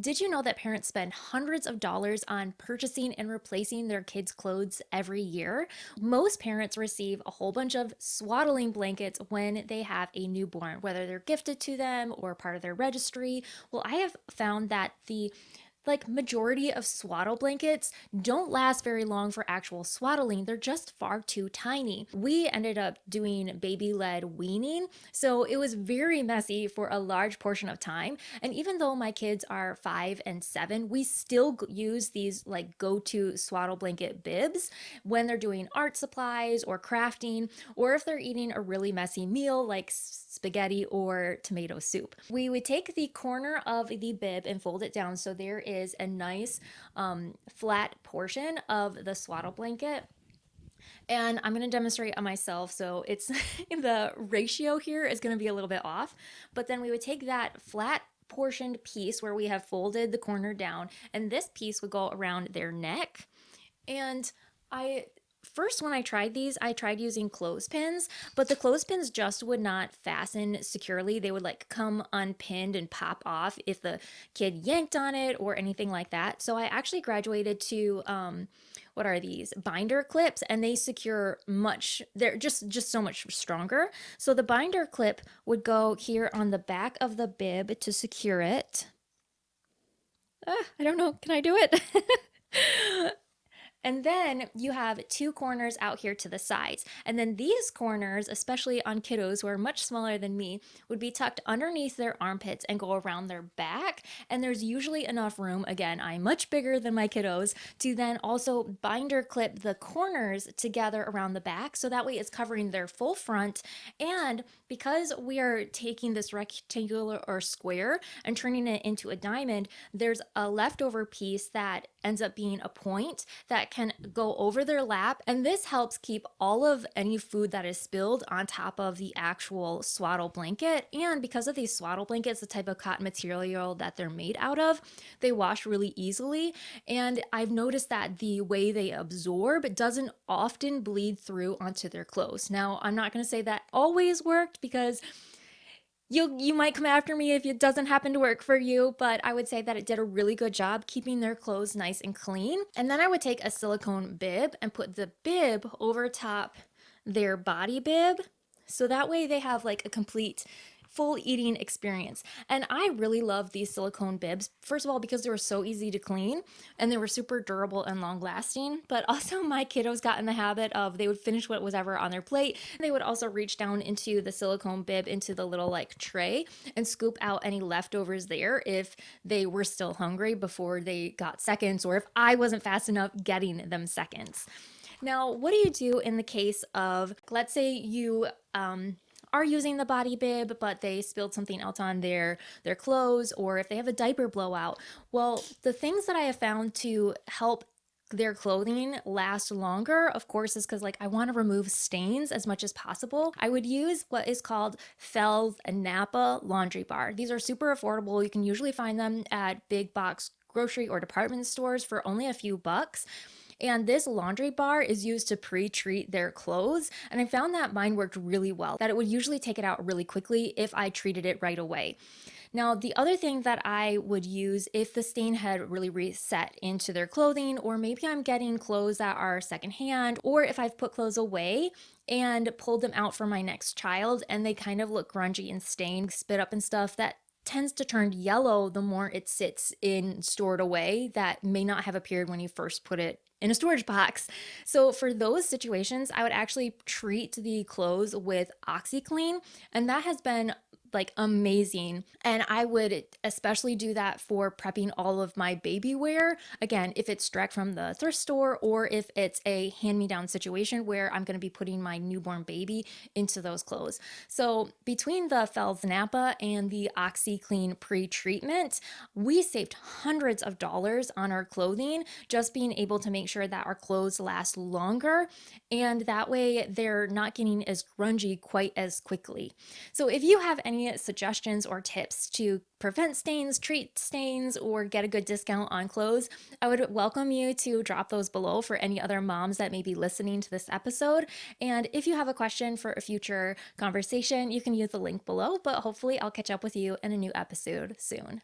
Did you know that parents spend hundreds of dollars on purchasing and replacing their kids' clothes every year? Most parents receive a whole bunch of swaddling blankets when they have a newborn, whether they're gifted to them or part of their registry. Well, I have found that the majority of swaddle blankets don't last very long for actual swaddling. They're just far too tiny. We ended up doing baby-led weaning, so it was very messy for a large portion of time. And even though my kids are 5 and 7, we still use these like go-to swaddle blanket bibs when they're doing art supplies or crafting, or if they're eating a really messy meal like spaghetti or tomato soup. We would take the corner of the bib and fold it down so there is a nice flat portion of the swaddle blanket. And I'm going to demonstrate on myself. So it's the ratio here is going to be a little bit off. But then we would take that flat portioned piece where we have folded the corner down, and this piece would go around their neck. And I First, when I tried these, I tried using clothespins, but the clothespins just would not fasten securely. They would like come unpinned and pop off if the kid yanked on it or anything like that. So I actually graduated to what are these binder clips, and they secure much. They're just so much stronger. So the binder clip would go here on the back of the bib to secure it. I don't know. Can I do it? And then you have two corners out here to the sides. And then these corners, especially on kiddos who are much smaller than me, would be tucked underneath their armpits and go around their back. And there's usually enough room, again, I'm much bigger than my kiddos, to then also binder clip the corners together around the back. So that way it's covering their full front. And because we are taking this rectangular or square and turning it into a diamond, there's a leftover piece that ends up being a point that can go over their lap. And this helps keep all of any food that is spilled on top of the actual swaddle blanket. And because of these swaddle blankets, the type of cotton material that they're made out of, they wash really easily. And I've noticed that the way they absorb doesn't often bleed through onto their clothes. Now, I'm not going to say that always worked, because you might come after me if it doesn't happen to work for you, but I would say that it did a really good job keeping their clothes nice and clean. And then I would take a silicone bib and put the bib over top their body bib, so that way they have like a complete full eating experience. And I really love these silicone bibs, first of all, because they were so easy to clean and they were super durable and long lasting. But also, my kiddos got in the habit of they would finish what was ever on their plate. They would also reach down into the silicone bib, into the little like tray, and scoop out any leftovers there if they were still hungry before they got seconds, or if I wasn't fast enough getting them seconds. Now, what do you do in the case of, let's say you are using the body bib, but they spilled something else on their clothes, or if they have a diaper blowout? Well, the things that I have found to help their clothing last longer, of course, is because like I want to remove stains as much as possible. I would use what is called Fell's Napa laundry bar. These are super affordable. You can usually find them at big box grocery or department stores for only a few bucks. And this laundry bar is used to pre-treat their clothes. And I found that mine worked really well, that it would usually take it out really quickly if I treated it right away. Now, the other thing that I would use if the stain had really reset into their clothing, or maybe I'm getting clothes that are secondhand, or if I've put clothes away and pulled them out for my next child and they kind of look grungy and stained, spit up and stuff, that tends to turn yellow the more it sits in stored away, that may not have appeared when you first put it in a storage box. So for those situations, I would actually treat the clothes with OxyClean, and that has been like amazing. And I would especially do that for prepping all of my baby wear. Again, if it's direct from the thrift store, or if it's a hand-me-down situation where I'm going to be putting my newborn baby into those clothes. So between the Fell's Napa and the OxyClean pre-treatment, we saved hundreds of dollars on our clothing, just being able to make sure that our clothes last longer, and that way they're not getting as grungy quite as quickly. So if you have any suggestions or tips to prevent stains, treat stains, or get a good discount on clothes, I would welcome you to drop those below for any other moms that may be listening to this episode. And if you have a question for a future conversation, you can use the link below, but hopefully I'll catch up with you in a new episode soon.